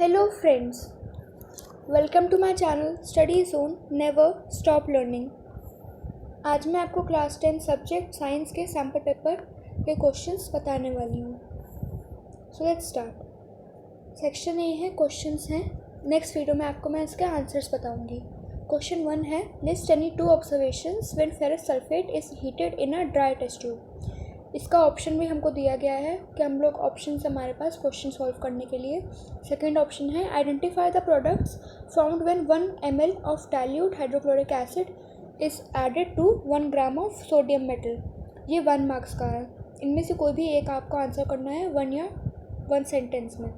Hello friends, welcome to my channel Study Zone Never Stop Learning। आज मैं आपको class 10 subject science के sample paper के questions बताने वाली हूँ। So let's start. Section A है, क्वेश्चंस हैं। नेक्स्ट वीडियो में आपको मैं इसके आंसर्स बताऊँगी। क्वेश्चन 1 है, list any 2 observations when ferrous sulphate is heated in a dry test tube. इसका ऑप्शन भी हमको दिया गया है कि हम लोग ऑप्शन हमारे पास क्वेश्चन सॉल्व करने के लिए। सेकंड ऑप्शन है, identify the products found when 1 ml of dilute hydrochloric acid is added to 1 gram of sodium metal. ये 1 मार्क्स का है। इनमें से कोई भी एक आपको आंसर करना है 1 या 1 सेंटेंस में।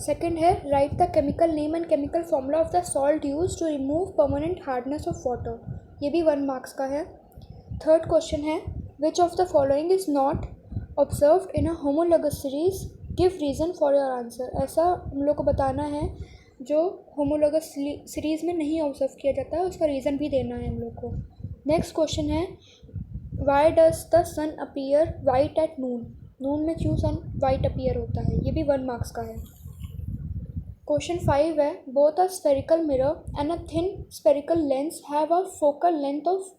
सेकंड है, write the chemical name and chemical formula of the salt used to remove permanent hardness of water. ये भी 1 मार्क्स का है। थर्ड क्वेश्चन है, which of the following is not observed in a homologous series, give reason for your answer। ऐसा हम लोग को बताना है जो homologous सीरीज़ में नहीं ऑब्जर्व किया जाता है, उसका रीज़न भी देना है हम लोग को। नेक्स्ट क्वेश्चन है, why does the sun appear white at noon। नून में क्यों सन वाइट अपीयर होता है, ये भी 1 मार्क्स का है। क्वेश्चन 5 है, both a spherical mirror and a thin spherical lens have a focal length of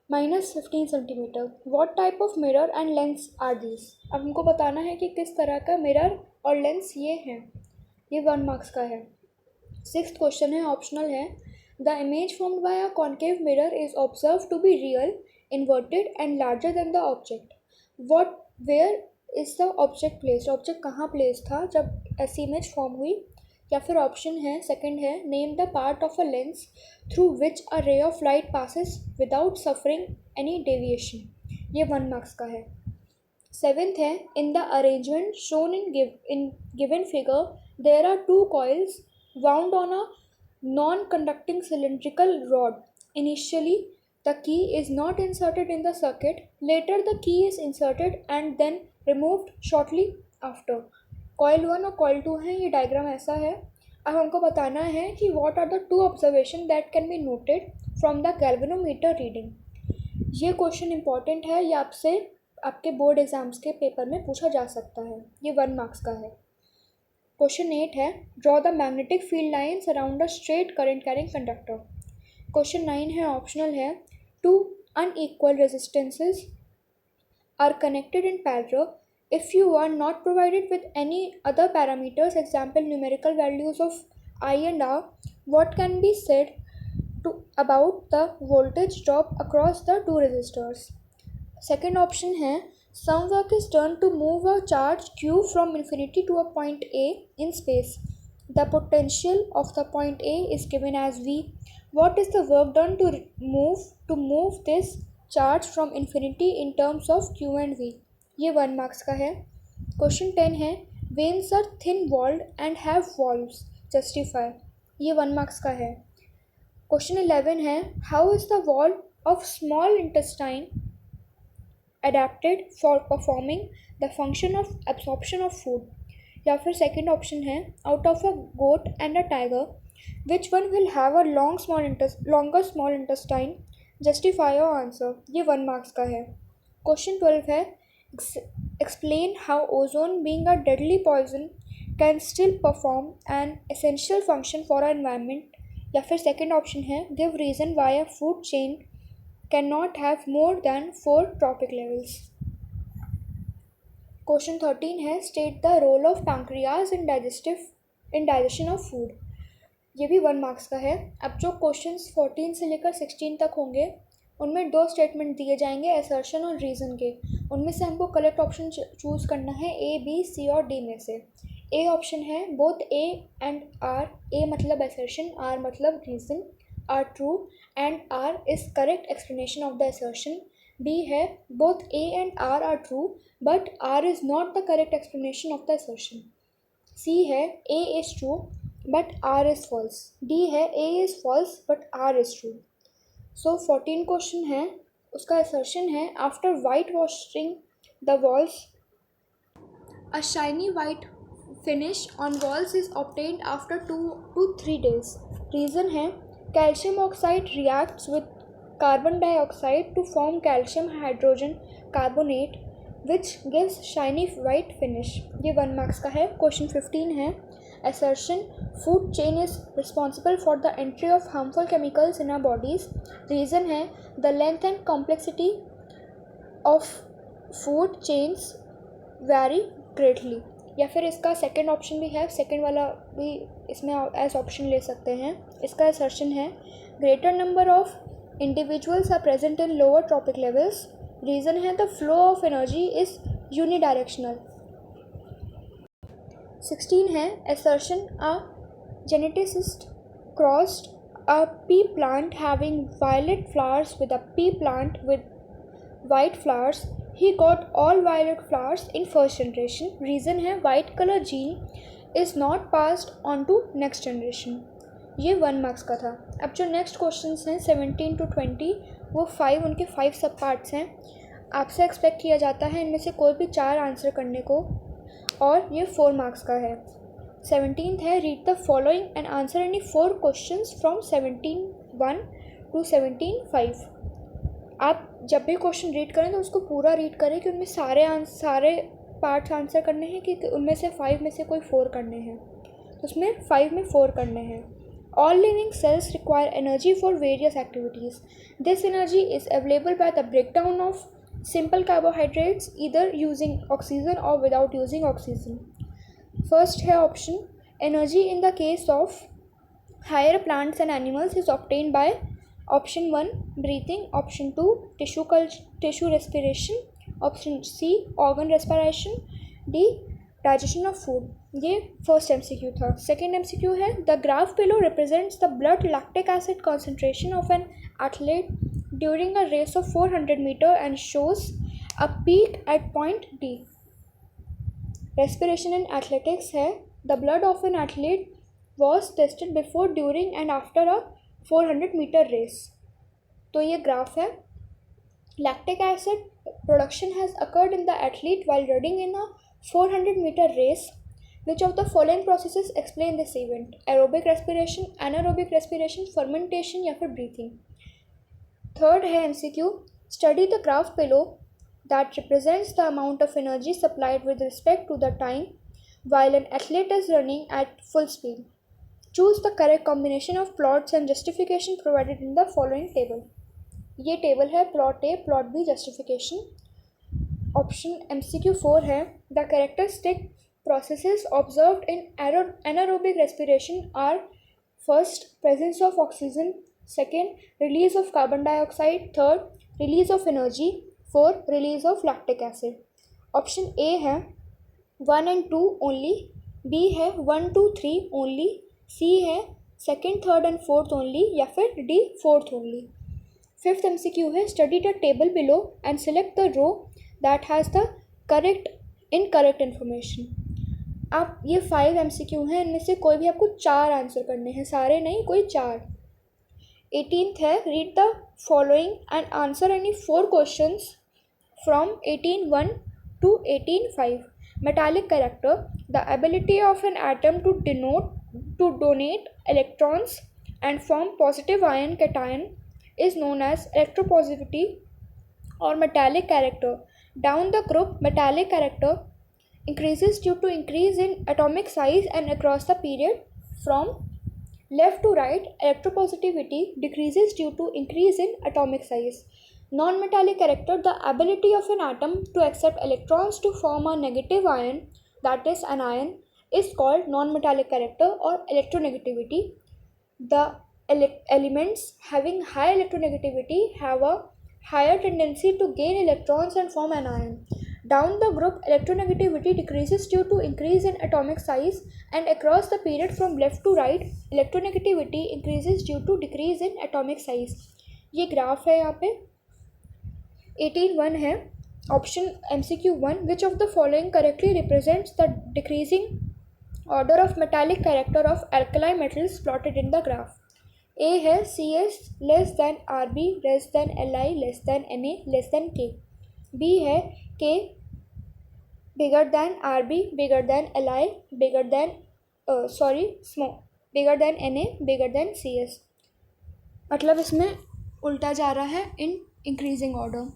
-15 centimetre. What type of mirror and lens are this. अब हमको बताना है कि किस तरह का मिरर और लेंस ये हैं। ये 1 मार्क्स का है। सिक्स्थ क्वेश्चन है, ऑप्शनल है, the image formed by a concave mirror is observe to be real, inverted and larger than the object. What where is the object placed. Object कहाँ place था जब ऐसी इमेज फॉर्म हुई। या फिर option है, सेकंड है, name the part of a lens through which a ray of light passes without suffering any deviation. ये 1 मार्क्स का है। सेवेंथ है, in the arrangement shown in given figure there are 2 coils wound on a non-conducting cylindrical rod. Initially, the key is not inserted in the circuit. Later, the key is inserted and then removed shortly after. Coil 1 और coil 2 हैं। ये diagram ऐसा है। अब हमको बताना है कि what are the 2 observation that can be noted from the galvanometer reading. ये क्वेश्चन इंपॉर्टेंट है, ये आपसे आपके बोर्ड एग्जाम्स के पेपर में पूछा जा सकता है। ये 1 मार्क्स का है। क्वेश्चन 8 है, draw the magnetic field lines around a straight current carrying conductor. Question 9 है, ऑप्शनल है, 2 unequal resistances are connected in parallel if you are not provided with any other parameters, example numerical values of I and R, what can be said about the voltage drop across the 2 resistors। Second option है, some work is done to move a charge q from infinity to a point A in space. The potential of the point A is given as V. What is the work done to move this charge from infinity in terms of q and V। ये 1 marks का है। Question 10 है, veins are thin walled and have valves, justify. ये 1 marks का है। Question 11 है, how is the wall of small intestine adapted for performing the function of absorption of food. या फिर सेकेंड ऑप्शन है, out of a goat and a tiger which one will have a longer small intestine, justify your answer. ये 1 marks का है। Question 12 है, explain how ozone, being a deadly poison, can still perform an essential function for our environment। या फिर second option है, give reason why a food chain cannot have more than 4 trophic levels। Question 13 है, state the role of pancreas in digestion of food। ये भी 1 marks का है। अब जो क्वेश्चंस 14 से लेकर 16 तक होंगे उनमें 2 स्टेटमेंट दिए जाएंगे, असर्शन और रीज़न के। उनमें से हमको करेक्ट ऑप्शन चूज़ करना है ए, बी, सी और डी में से। ए ऑप्शन है, both A and R. A मतलब असर्शन, आर मतलब reason, R true and R is correct explanation of the assertion. B है, both A and R true but R is not the correct explanation of the assertion. C है, A is true but R is false. D है, A is false but R is true. So 14 question है, उसका assertion है, after white washing the walls a shiny white finish on walls is obtained after 2 to 3 days। Reason है, calcium oxide reacts with carbon dioxide to form calcium hydrogen carbonate which gives shiny white finish. ये 1 marks का है। Question 15 है, assertion food chain is responsible for the entry of harmful chemicals in our bodies. reason है the length and complexity of food chains vary greatly. या फिर इसका second option भी है, सेकेंड वाला भी इसमें एज ऑप्शन ले सकते हैं. इसका असर्शन है greater number of individuals are present in lower trophic levels. Reason है the flow of energy is unidirectional. 16 है assertion a geneticist crossed a pea plant having violet flowers with a pea plant with white flowers. He got all violet flowers in first generation. Reason है white color gene is not passed on to next generation. ये 1 marks का था. अब जो next questions हैं 17 to 20 वो 5 उनके 5 सब पार्ट्स हैं. आपसे एक्सपेक्ट किया जाता है इनमें से कोई भी 4 आंसर करने को और ये 4 मार्क्स का है. 17th है read the following and answer any 4 questions from 17:1 to 17:5. आप जब भी क्वेश्चन रीड करें तो उसको पूरा रीड करें कि उनमें सारे पार्ट्स आंसर करने हैं कि उनमें से 5 में से कोई 4 करने हैं. तो उसमें 5 में 4 करने हैं. All living cells require energy for various activities. This energy is available by the breakdown of simple carbohydrates either using oxygen or without using oxygen. First है option energy in the case of higher plants and animals is obtained by option 1 breathing, option 2 tissue respiration, option C organ respiration, D digestion of food. ये first MCQ था. Second MCQ है the graph below represents the blood lactic acid concentration of an athlete during a race of 400 metre and shows a peak at point D. Respiration in athletics है the blood of an athlete was tested before during and after a 400 metre race. तो ये graph है. Lactic acid production has occurred in the athlete while running in a 400-meter race. Which of the following processes explain this event? Aerobic respiration, anaerobic respiration, fermentation या फिर breathing. Third है MCQ. Study the graph below that represents the amount of energy supplied with respect to the time while an athlete is running at full speed. Choose the correct combination of plots and justification provided in the following table. ये table है plot A, plot B, justification. Option MCQ 4 है the characteristic processes observed in anaerobic respiration are first presence of oxygen, second release of carbon dioxide, third release of energy, fourth release of lactic acid. Option A है 1 and 2 only, B है 1, 2, 3 only, C है second, third and fourth only या फिर D fourth only. Fifth MCQ है study the table below and select the row that has the incorrect information. आप ये 5 MCQ हैं, इनमें से कोई भी आपको 4 आंसर करने हैं, सारे नहीं, कोई 4. 18th है read the following and answer any 4 questions from 18:1 to 18:5. Metallic character, the ability of an atom to donate electrons and form positive ion cation is known as electropositivity or metallic character. Down the group, metallic character increases due to increase in atomic size and across the period. From left to right, electropositivity decreases due to increase in atomic size. Non-metallic character, the ability of an atom to accept electrons to form a negative ion, that is an ion, is called non-metallic character or electronegativity. The elements having high electronegativity have a higher tendency to gain electrons and form an ion. Down the group, electronegativity decreases due to increase in atomic size and across the period from left to right, electronegativity increases due to decrease in atomic size. ये graph है यहाँ पे. 18:1 है option MCQ 1 which of the following correctly represents the decreasing order of metallic character of alkali metals plotted in the graph. A है CS less than RB less than LI less than Na less than K. B है K bigger than RB bigger than LI bigger than bigger than Na bigger than CS. मतलब इसमें उल्टा जा रहा है in increasing order,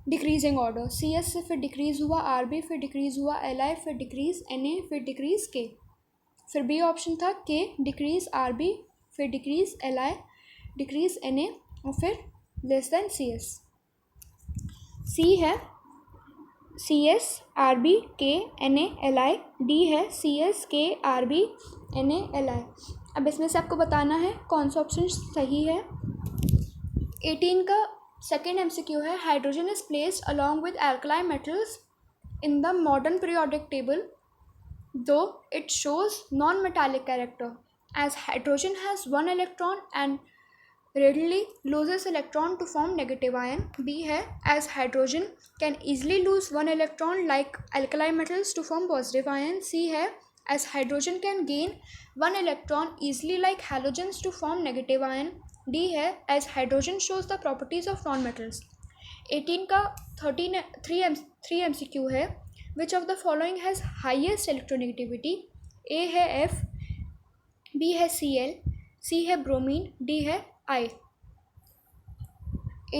decreasing order. CS से फिर decrease हुआ RB, फिर डिक्रीज़ हुआ LI, फिर डिक्रीज़ Na, फिर डिक्रीज़ K. फिर बी ऑप्शन था के डिक्रीज आर बी, फिर decrease L I, decrease N A और फिर less than C S. C है C S R B K N A L I, D है C S K R B N A L I. अब इसमें से आपको बताना है कौन सा ऑप्शन सही है। 18 का सेकेंड एमसीक्यू है, hydrogen is placed along with alkali metals in the modern periodic table though it shows non-metallic character, as hydrogen has one electron and readily loses electron to form negative ion. B है as hydrogen can easily lose one electron like alkali metals to form positive ion. C है as hydrogen can gain one electron easily like halogens to form negative ion. D है as hydrogen shows the properties of non-metals. 18 का 3 MCQ है, which of the following has highest electronegativity? A है F, B है Cl, C है bromine, D है I।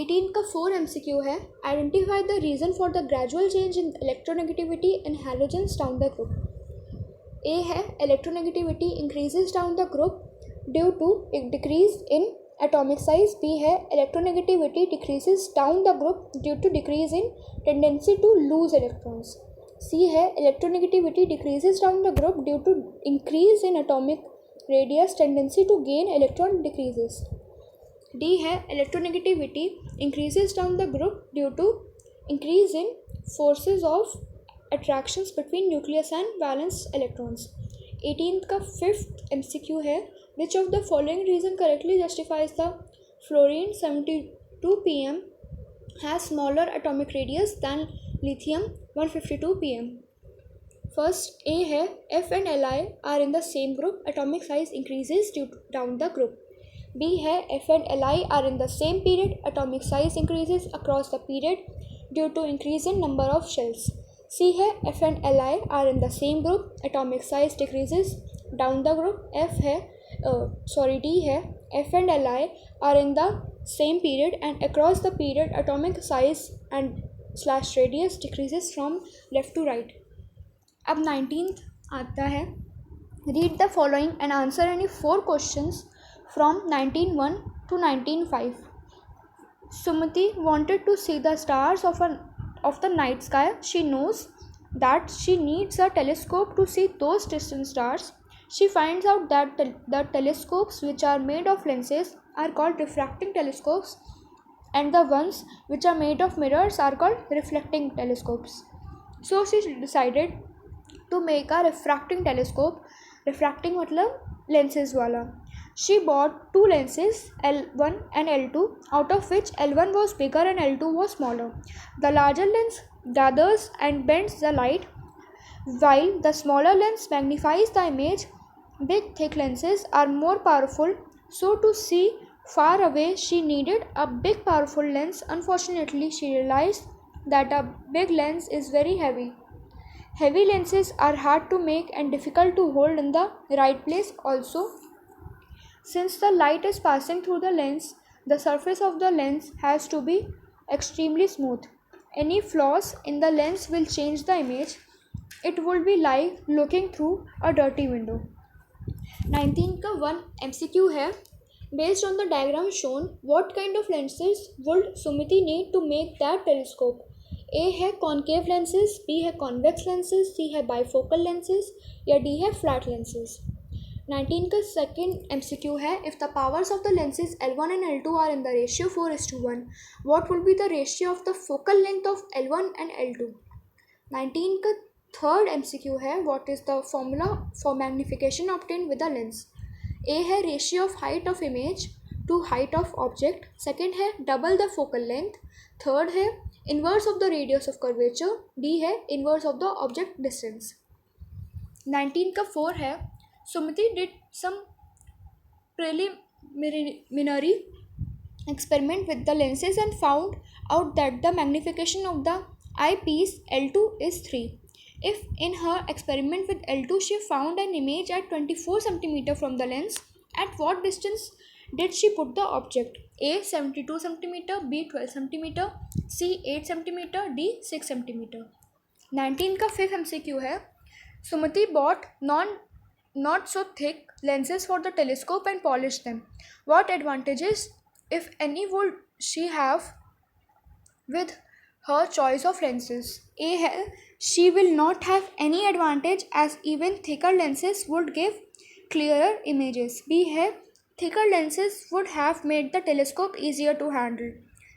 18 का 4 MCQ है, identify the reason for the gradual change in electronegativity in halogens down the group. A है electronegativity increases down the group due to a decrease in atomic size. B है electronegativity decreases down the group due to decrease in tendency to lose electrons. C है electronegativity decreases down the group due to increase in atomic radius tendency to gain electron decreases. D है electronegativity increases down the group due to increase in forces of attractions between nucleus and valence electrons. 18th का 5th MCQ है, which of the following reason correctly justifies the fluorine 72 pm has smaller atomic radius than lithium 152 pm. First, A है F and Li are in the same group, atomic size increases down the group. B है F and Li are in the same period, atomic size increases across the period due to increase in number of shells. C है F and Li are in the same group, atomic size decreases down the group. D है F and Li are in the same period and across the period atomic size and / radius decreases from left to right. अब 19th आता है, read the following and answer any 4 questions from 19:1 to 19:5. Sumati wanted to see the stars of the night sky. She knows that she needs a telescope to see those distant stars. She finds out that the telescopes which are made of lenses are called refracting telescopes and the ones which are made of mirrors are called reflecting telescopes. So she decided to make a refracting telescope. Refracting मतलब lenses वाला. She bought 2 lenses, L1 and L2, out of which L1 was bigger and L2 was smaller. The larger lens gathers and bends the light, while the smaller lens magnifies the image. Big thick lenses are more powerful, so to see far away she needed a big powerful lens. Unfortunately, she realized that a big lens is very heavy. Heavy lenses are hard to make and difficult to hold in the right place also. Since the light is passing through the lens, the surface of the lens has to be extremely smooth. Any flaws in the lens will change the image. It would be like looking through a dirty window. 19 का 1 MCQ है. Based on the diagram shown, what kind of lenses would Sumiti need to make that telescope? A है concave lenses, B है convex lenses, C है bifocal lenses या D है flat lenses. 19 का second MCQ है, if the powers of the lenses L1 and L2 are in the ratio 4:1, what will be the ratio of the focal length of L1 and L2? 19 का third MCQ है, what is the formula for magnification obtained with the lens? A है ratio of height of image to height of object, second है double the focal length, third है inverse of the radius of curvature, D है inverse of the object distance. 19 का 4 है, Sumiti did some preliminary experiment with the lenses and found out that the magnification of the eyepiece L2 is 3. If in her experiment with L2 she found an image at 24 cm from the lens, at what distance did she put the object? A 72 cm, B 12 cm, C 8 cm, D 6 cm. 19 का 5th MCQ है, Sumati bought not so thick lenses for the telescope and polish them. What advantages, if any, would she have with her choice of lenses? A है, she will not have any advantage as even thicker lenses would give clearer images. B है, thicker lenses would have made the telescope easier to handle.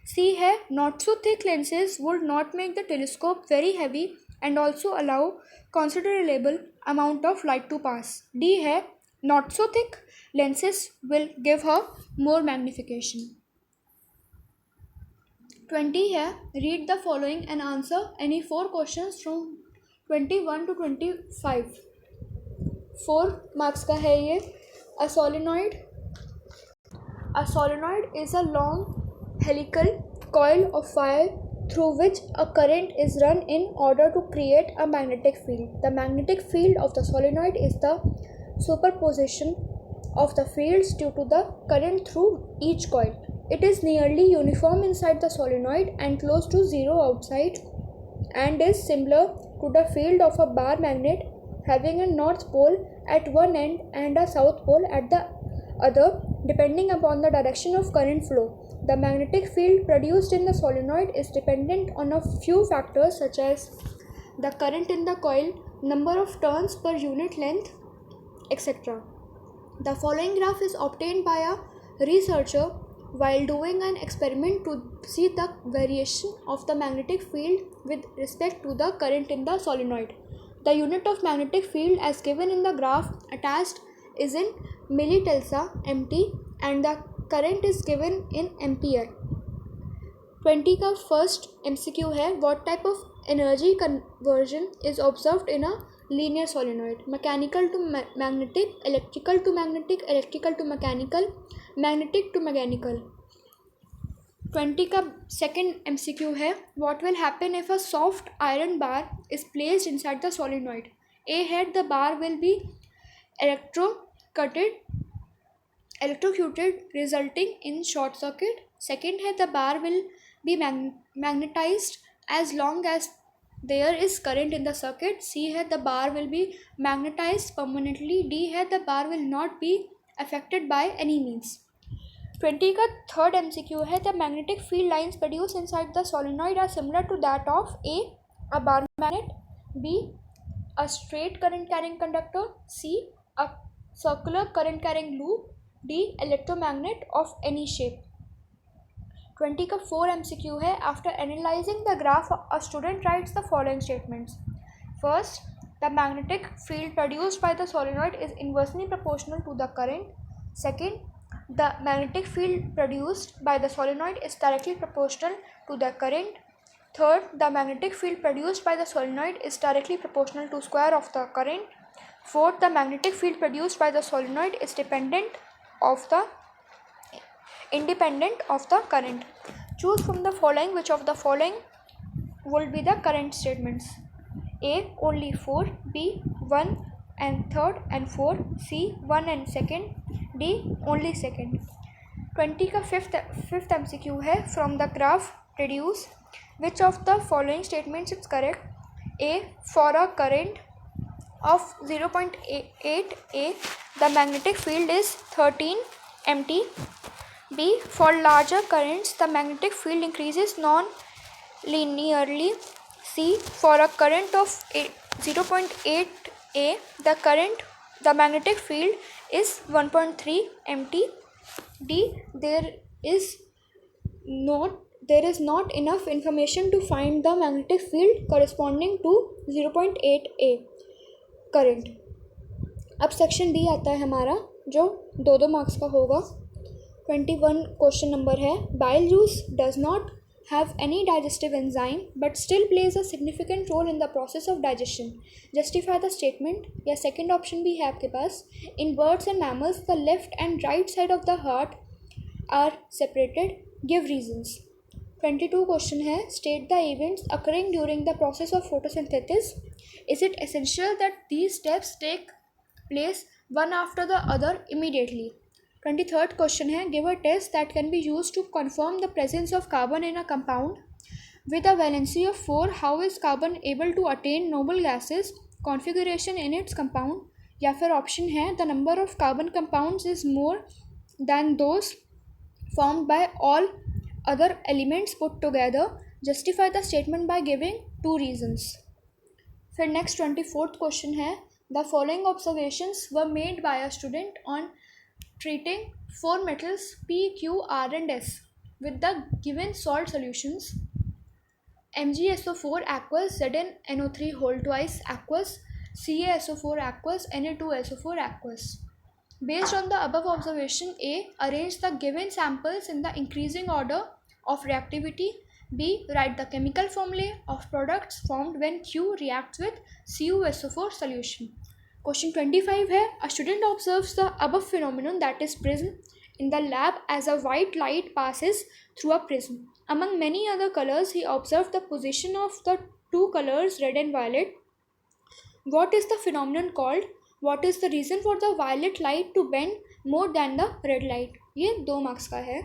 C है, not so thick lenses would not make the telescope very heavy and also allow considerable amount of light to pass. D है, not so thick lenses will give her more magnification. 20 है, read the following and answer any 4 questions from 21 to 25. 4 marks का है ये. A solenoid is a long helical coil of wire through which a current is run in order to create a magnetic field. The magnetic field of the solenoid is the superposition of the fields due to the current through each coil. It is nearly uniform inside the solenoid and close to zero outside, and is similar to the field of a bar magnet, having a north pole at one end and a south pole at the other, depending upon the direction of current flow. The magnetic field produced in the solenoid is dependent on a few factors such as the current in the coil, number of turns per unit length, etc. The following graph is obtained by a researcher while doing an experiment to see the variation of the magnetic field with respect to the current in the solenoid. The unit of magnetic field as given in the graph attached is in millitelsa MT and the current is given in ampere. 20 का first MCQ है, what type of energy conversion is observed in a linear solenoid? Mechanical to magnetic, electrical to magnetic, electrical to mechanical, magnetic to mechanical. 20 का second MCQ है, what will happen if a soft iron bar is placed inside the solenoid? A है, the bar will be electrocuted resulting in short circuit. Second है, the bar will be magnetized as long as there is current in the circuit. C है, the bar will be magnetized permanently. D है, the bar will not be affected by any means. 20 का third MCQ है, the magnetic field lines produced inside the solenoid are similar to that of a bar magnet, B, a straight current carrying conductor, C, a circular current carrying loop, D, electromagnet of any shape. 20 का 4 MCQ है, after analyzing the graph a student writes the following statements. First, the magnetic field produced by the solenoid is inversely proportional to the current. Second, the magnetic field produced by the solenoid is directly proportional to the current. Third, the magnetic field produced by the solenoid is directly proportional to square of the current. Fourth, the magnetic field produced by the solenoid is independent of the current. Choose from the following which of the following will be the current statements. A, only 4, B, 1 and third and 4, C, 1 and second, D, only second. 20 का fifth MCQ है, from the graph reduce which of the following statements is correct. A, for a current of 0.8 A, the magnetic field is 13 MT. B, for larger currents, the magnetic field increases non-linearly. C, for a current of 0.8 A, the magnetic field is 1.3 MT. D, there is not enough information to find the magnetic field corresponding to 0.8 A current. अब section B आता है हमारा, जो 2 marks का होगा. 21 question number है, bile juice does not have any digestive enzyme but still plays a significant role in the process of digestion. Justify the statement. या second option भी है आपके पास. In birds and mammals, the left and right side of the heart are separated. Give reasons. 22 question है, state the events occurring during the process of photosynthesis. Is it essential that these steps take place one after the other immediately? 23rd question है, give a test that can be used to confirm the presence of carbon in a compound with a valency of 4. How is carbon able to attain noble gases configuration in its compound? या फिर option है the number of carbon compounds is more than those formed by all other elements put together. Justify the statement by giving two reasons. फिर next 24th question है the following observations were made by a student on treating four metals P, Q, R and S with the given salt solutions MgSO4 aqueous, ZnNO3 whole twice aqueous, CaSO4 aqueous, Na2SO4 aqueous. Based on the above observation, A. Arrange the given samples in the increasing order of reactivity. B. Write the chemical formulae of products formed when Q reacts with CuSO4 solution. Question 25 है a student observes the above phenomenon that is prism in the lab as a white light passes through a prism. Among many other colors, he observed the position of the two colors red and violet. What is the phenomenon called? What is the reason for the violet light to bend more than the red light? ये 2 marks का है.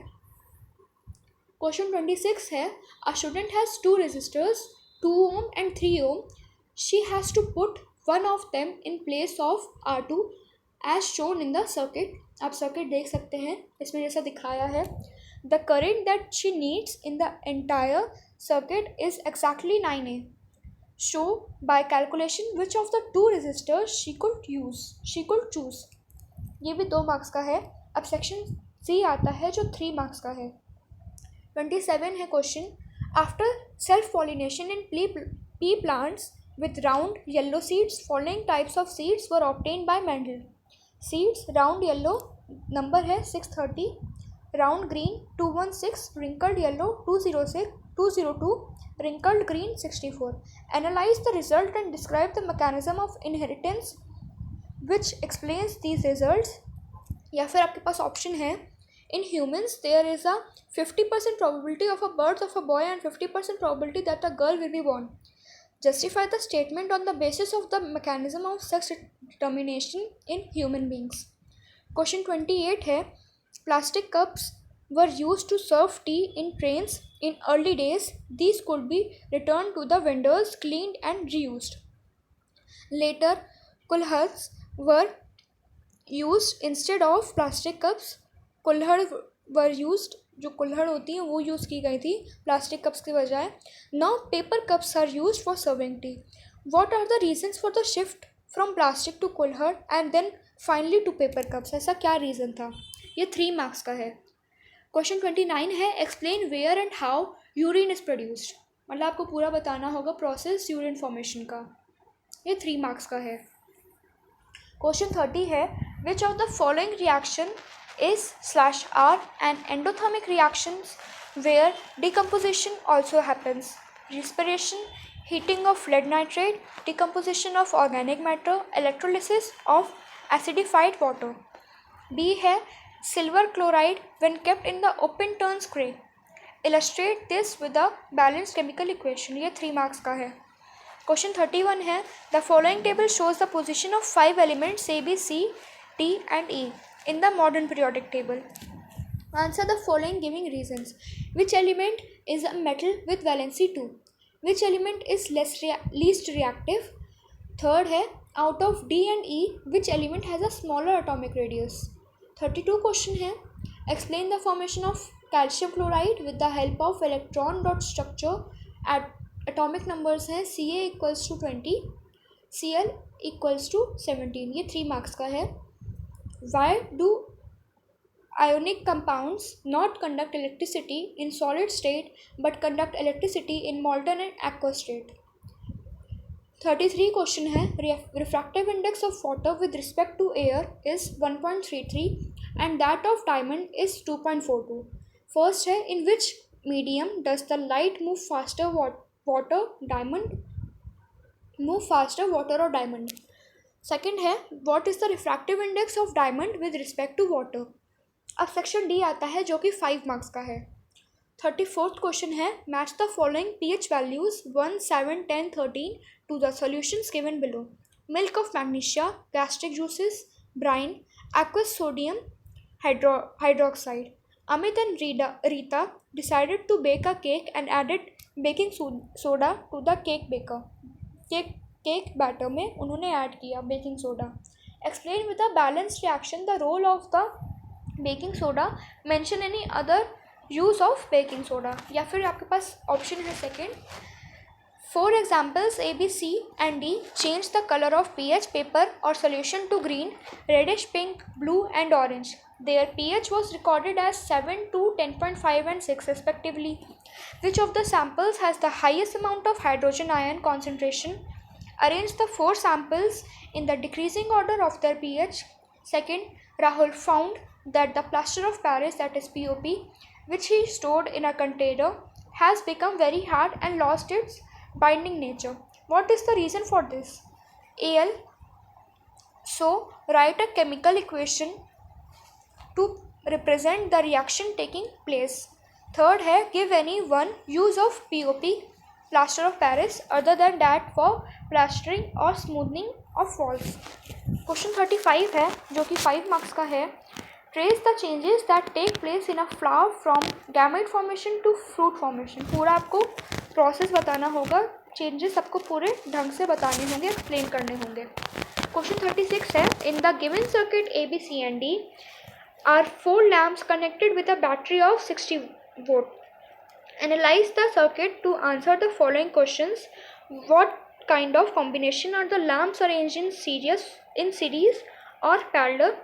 Question 26 है a student has two resistors 2 ohm and 3 ohm. She has to put one of them in place of R2 as shown in the circuit. आप circuit देख सकते हैं इसमें जैसा दिखाया है. The current that she needs in the entire circuit is exactly 9A. Show by calculation which of the two resistors she could choose. ये भी 2 मार्क्स का है. अब सेक्शन सी आता है जो 3 मार्क्स का है. 27 है question. After self pollination in pea plants with round yellow seeds, following types of seeds were obtained by Mendel. Seeds round yellow number है 630, round green 216, wrinkled yellow 202, wrinkled green 64. Analyze the result and describe the mechanism of inheritance which explains these results. या फिर आपके पास option है in humans there is a 50% probability of a birth of a boy and 50% probability that a girl will be born. Justify the statement on the basis of the mechanism of sex determination in human beings. Question 28 है plastic cups were used to serve tea in trains in early days. These could be returned to the vendors, cleaned and reused. Later, kulhards were used instead of plastic cups. कुल्हड़ were used, जो कुल्हड़ होती हैं वो use की गई थी plastic cups के बजाय. Now paper cups are used for serving tea. What are the reasons for the shift from plastic to कुल्हड़ and then finally to paper cups? ऐसा क्या रीज़न था? ये 3 मार्क्स का है. क्वेश्चन 29 है explain where and how urine is produced. मतलब आपको पूरा बताना होगा प्रोसेस यूरिन फॉर्मेशन का. ये 3 मार्क्स का है. क्वेश्चन 30 है which of the following reaction is/are an endothermic reactions where decomposition also happens. Respiration, heating of lead nitrate, decomposition of organic matter, electrolysis of acidified water. B है silver chloride when kept in the open turns gray. Illustrate this with a balanced chemical equation. ये 3 marks का है. Question 31 है the following table shows the position of 5 elements A, B, C, D and E in the modern periodic table. Answer the following giving reasons. Which element is a metal with valency 2? Which element is least reactive? Third है out of D and E which element has a smaller atomic radius? 32 question है explain the formation of calcium chloride with the help of electron dot structure at atomic numbers हैं Ca equals to 20, Cl equals to 17. ये 3 marks का है. Why do ionic compounds not conduct electricity in solid state but conduct electricity in molten and aqueous state? 33 question है refractive index of water with respect to air is 1.33 and that of diamond is 2.42. First है in which medium does the light move faster, water or diamond? Second है what is the refractive index of diamond with respect to water. अब section D आता है जो कि 5 marks का है. 34th question है match the following pH values 1, 7, 10, 13 to the solutions given below. Milk of magnesia, gastric juices, brine, aqueous sodium hydroxide. Amit and Rita decided to bake a cake and added baking soda to the cake batter में उन्होंने add किया baking soda. Explain with a balanced reaction the role of the baking soda, mention any other use of baking soda. या फिर आपके पास option है second, 4 examples A, B, C and D change the color of pH paper or solution to green, reddish pink, blue and orange. Their pH was recorded as 7 to 10.5 and 6 respectively. Which of the samples has the highest amount of hydrogen ion concentration? Arrange the 4 samples in the decreasing order of their pH. Second, Rahul found that the plaster of Paris, that is POP, which he stored in a container, has become very hard and lost its binding nature. What is the reason for this? Al. So write a chemical equation to represent the reaction taking place. Third है, give any one use of POP, plaster of Paris, other than that for plastering or smoothing of walls. Question 35 है जो कि 5 marks का है. Trace the changes that take place in a flower from gamete formation to fruit formation. पूरा आपको process बताना होगा, changes आपको पूरे ढंग से बताने होंगे, एक्सप्लेन करने होंगे. क्वेश्चन 36 है, in the given circuit A B C and D are 4 lamps connected with a battery of 60 volt. Analyse the circuit to answer the following questions. What kind of combination are the lamps arranged in series और parallel.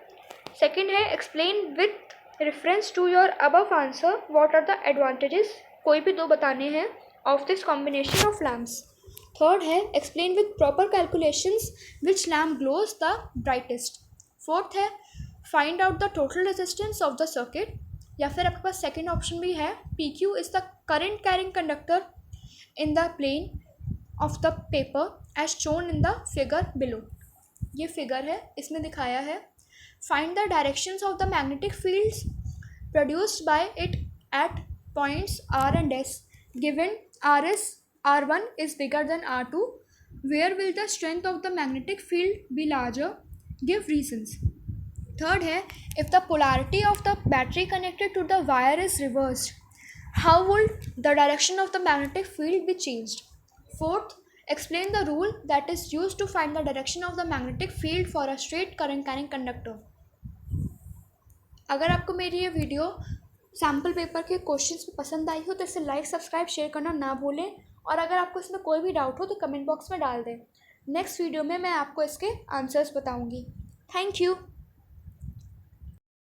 Second है, explain with reference to your above answer what are the advantages, कोई भी 2 बताने हैं, of this combination of lamps. Third है, explain with proper calculations which lamp glows the brightest. Fourth है, find out the total resistance of the circuit. या फिर आपके पास second option भी है, PQ is the current carrying conductor in the plane of the paper as shown in the figure below. ये figure है, इसमें दिखाया है. Find the directions of the magnetic fields produced by it at points R and S. Given R1 is bigger than R2, where will the strength of the magnetic field be larger? Give reasons. Third है, if the polarity of the battery connected to the wire is reversed, how would the direction of the magnetic field be changed? Fourth, explain the rule that is used to find the direction of the magnetic field for a straight current carrying conductor. अगर आपको मेरी ये video sample paper के questions पसंद आई हो तो इसे like, subscribe, share करना ना भूलें. और अगर आपको इसमें कोई भी डाउट हो तो कमेंट बॉक्स में डाल दें. नेक्स्ट वीडियो में मैं आपको इसके आंसर्स बताऊंगी. Thank you.